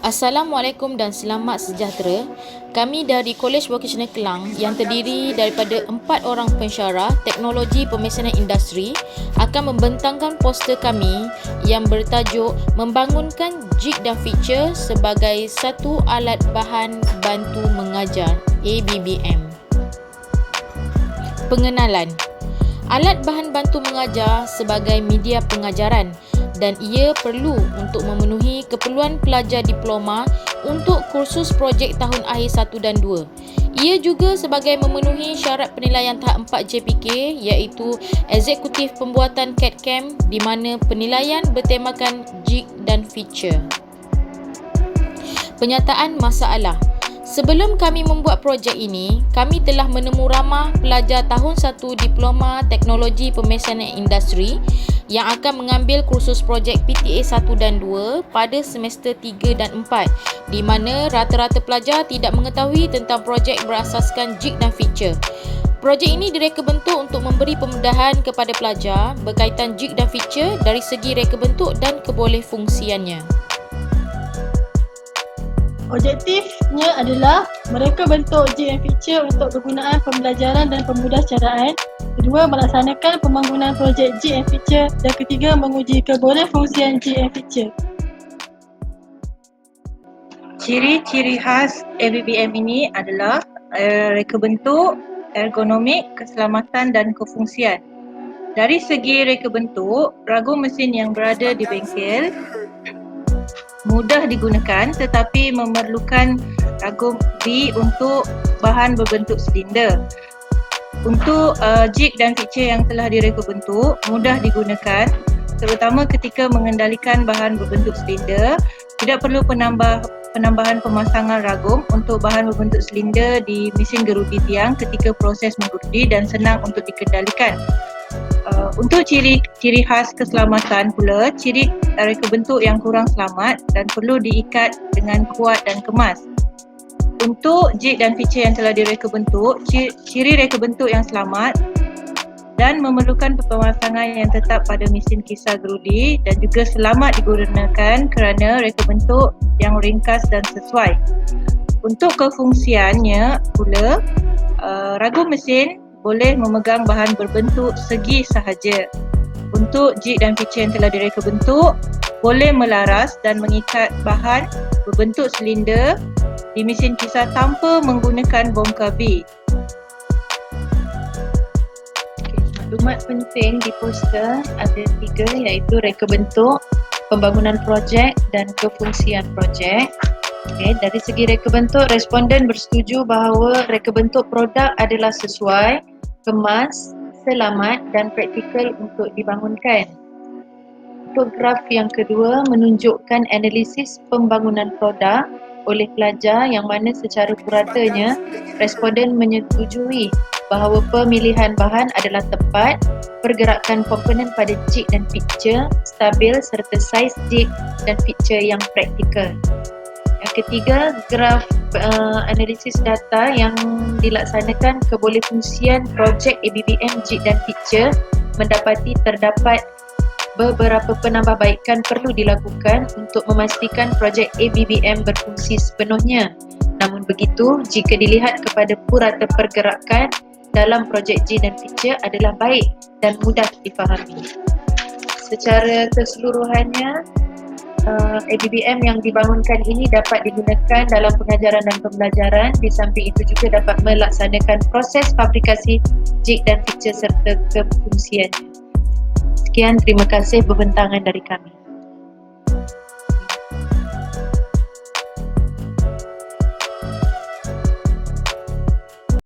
Assalamualaikum dan selamat sejahtera. Kami dari Kolej Vocasional Kelang yang terdiri daripada 4 orang pensyarah teknologi pemesanan industri akan membentangkan poster kami yang bertajuk Membangunkan Jig dan Feature sebagai satu alat bahan bantu mengajar ABBM. Pengenalan. Alat bahan bantu mengajar sebagai media pengajaran dan ia perlu untuk memenuhi keperluan pelajar diploma untuk kursus projek tahun akhir 1 dan 2. Ia juga sebagai memenuhi syarat penilaian tahap 4 JPK iaitu Eksekutif Pembuatan CAD/CAM di mana penilaian bertemakan jig dan feature. Penyataan masalah. Sebelum kami membuat projek ini, kami telah menemu ramah pelajar tahun 1 Diploma Teknologi Pemesanan Industri yang akan mengambil kursus projek PTA 1 dan 2 pada semester 3 dan 4 di mana rata-rata pelajar tidak mengetahui tentang projek berasaskan jig dan feature. Projek ini direka bentuk untuk memberi pemudahan kepada pelajar berkaitan jig dan feature dari segi reka bentuk dan kebolehfungsiannya. Objektifnya adalah mereka bentuk jig and feature untuk kegunaan pembelajaran dan pemudahcaraan. Kedua, melaksanakan pembangunan projek jig and feature. Dan ketiga, menguji kebolehfungsian jig and feature. Ciri-ciri khas ABBM ini adalah reka bentuk, ergonomik, keselamatan dan kefungsian. Dari segi reka bentuk, ragum mesin yang berada di bengkel mudah digunakan tetapi memerlukan ragum V untuk bahan berbentuk silinder. Untuk jig dan feature yang telah direka bentuk mudah digunakan terutama ketika mengendalikan bahan berbentuk silinder. Tidak perlu penambahan pemasangan ragum untuk bahan berbentuk silinder di mesin gerudi tiang ketika proses menggerudi dan senang untuk dikendalikan. Untuk ciri khas keselamatan pula, ciri reka bentuk yang kurang selamat dan perlu diikat dengan kuat dan kemas. Untuk jig dan feature yang telah direka bentuk, ciri reka bentuk yang selamat dan memerlukan pemasangan yang tetap pada mesin kisar gerudi dan juga selamat digunakan kerana reka bentuk yang ringkas dan sesuai. Untuk kefungsiannya pula, ragum mesin boleh memegang bahan berbentuk segi sahaja. Untuk jig dan feature yang telah direka bentuk, boleh melaras dan mengikat bahan berbentuk silinder di mesin kisar tanpa menggunakan bongkar V. Maklumat penting di poster ada 3 iaitu reka bentuk, pembangunan projek dan kefungsian projek. Dari segi reka bentuk, responden bersetuju bahawa reka bentuk produk adalah sesuai, kemas, selamat dan praktikal untuk dibangunkan. Untuk graf yang kedua menunjukkan analisis pembangunan produk oleh pelajar yang mana secara puratanya responden menyetujui bahawa pemilihan bahan adalah tepat, pergerakan komponen pada jig dan feature stabil serta saiz jig dan feature yang praktikal. Yang ketiga, graf analisis data yang dilaksanakan kebolehfungsian projek ABBM jig dan feature mendapati terdapat beberapa penambahbaikan perlu dilakukan untuk memastikan projek ABBM berfungsi sepenuhnya. Namun begitu, jika dilihat kepada purata pergerakan dalam projek jig dan feature adalah baik dan mudah difahami. Secara keseluruhannya, ABBM yang dibangunkan ini dapat digunakan dalam pengajaran dan pembelajaran. Di samping itu juga dapat melaksanakan proses fabrikasi jig dan feature serta kefungsiannya. Sekian, terima kasih pembentangan dari kami.